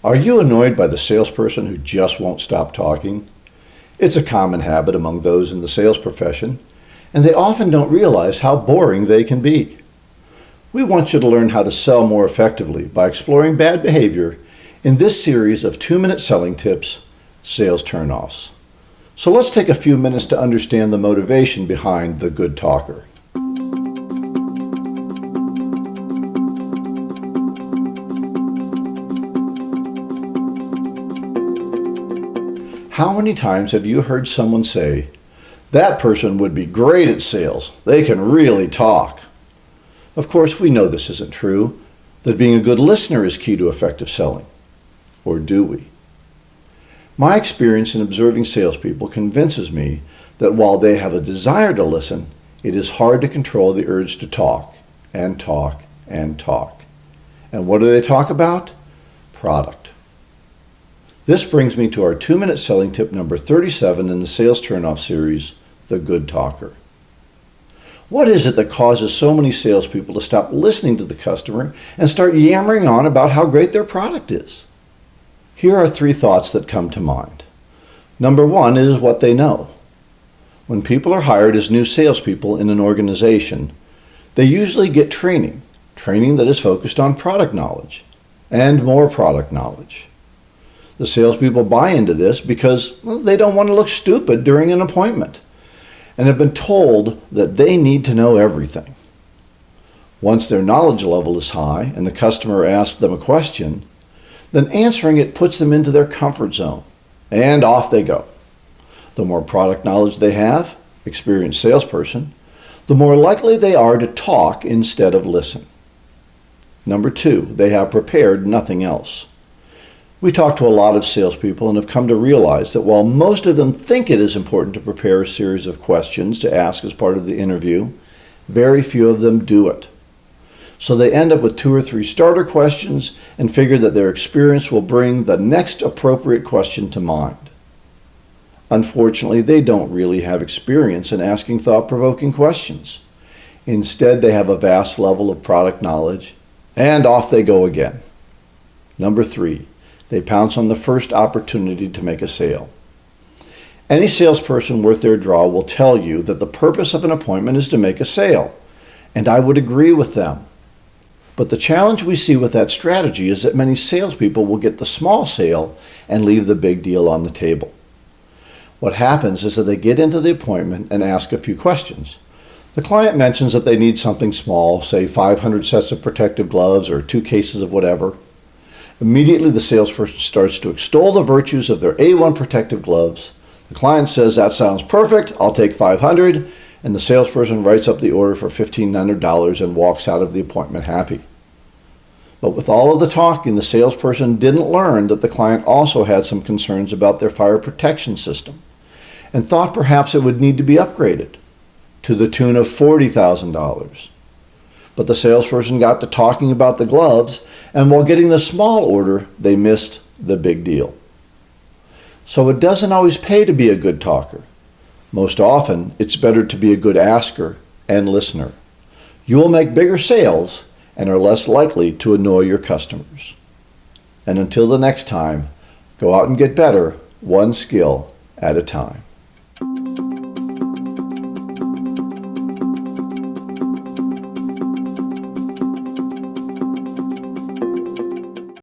Are you annoyed by the salesperson who just won't stop talking? It's a common habit among those in the sales profession, and they often don't realize how boring they can be. We want you to learn how to sell more effectively by exploring bad behavior in this series of 2-minute selling tips, Sales Turnoffs. So let's take a few minutes to understand the motivation behind the good talker. How many times have you heard someone say, "That person would be great at sales. They can really talk"? Of course, we know this isn't true, that being a good listener is key to effective selling. Or do we? My experience in observing salespeople convinces me that while they have a desire to listen, it is hard to control the urge to talk and talk and talk. And what do they talk about? Product. This brings me to our 2-minute selling tip number 37 in the Sales Turnoff series, The Good Talker. What is it that causes so many salespeople to stop listening to the customer and start yammering on about how great their product is? Here are 3 thoughts that come to mind. Number 1 is what they know. When people are hired as new salespeople in an organization, they usually get training that is focused on product knowledge and more product knowledge. The salespeople buy into this because they don't want to look stupid during an appointment and have been told that they need to know everything. Once their knowledge level is high and the customer asks them a question, then answering it puts them into their comfort zone, and off they go. The more product knowledge they have, experienced salesperson, the more likely they are to talk instead of listen. Number 2, they have prepared nothing else. We talk to a lot of salespeople and have come to realize that while most of them think it is important to prepare a series of questions to ask as part of the interview, very few of them do it. So they end up with 2 or 3 starter questions and figure that their experience will bring the next appropriate question to mind. Unfortunately, they don't really have experience in asking thought-provoking questions. Instead, they have a vast level of product knowledge, and off they go again. Number 3. They pounce on the first opportunity to make a sale. Any salesperson worth their draw will tell you that the purpose of an appointment is to make a sale, and I would agree with them. But the challenge we see with that strategy is that many salespeople will get the small sale and leave the big deal on the table. What happens is that they get into the appointment and ask a few questions. The client mentions that they need something small, say 500 sets of protective gloves or 2 cases of whatever. Immediately, the salesperson starts to extol the virtues of their A1 protective gloves. The client says, "That sounds perfect, I'll take 500, and the salesperson writes up the order for $1,500 and walks out of the appointment happy. But with all of the talking, the salesperson didn't learn that the client also had some concerns about their fire protection system and thought perhaps it would need to be upgraded to the tune of $40,000. But the salesperson got to talking about the gloves, and while getting the small order, they missed the big deal. So it doesn't always pay to be a good talker. Most often, it's better to be a good asker and listener. You will make bigger sales and are less likely to annoy your customers. And until the next time, go out and get better, one skill at a time.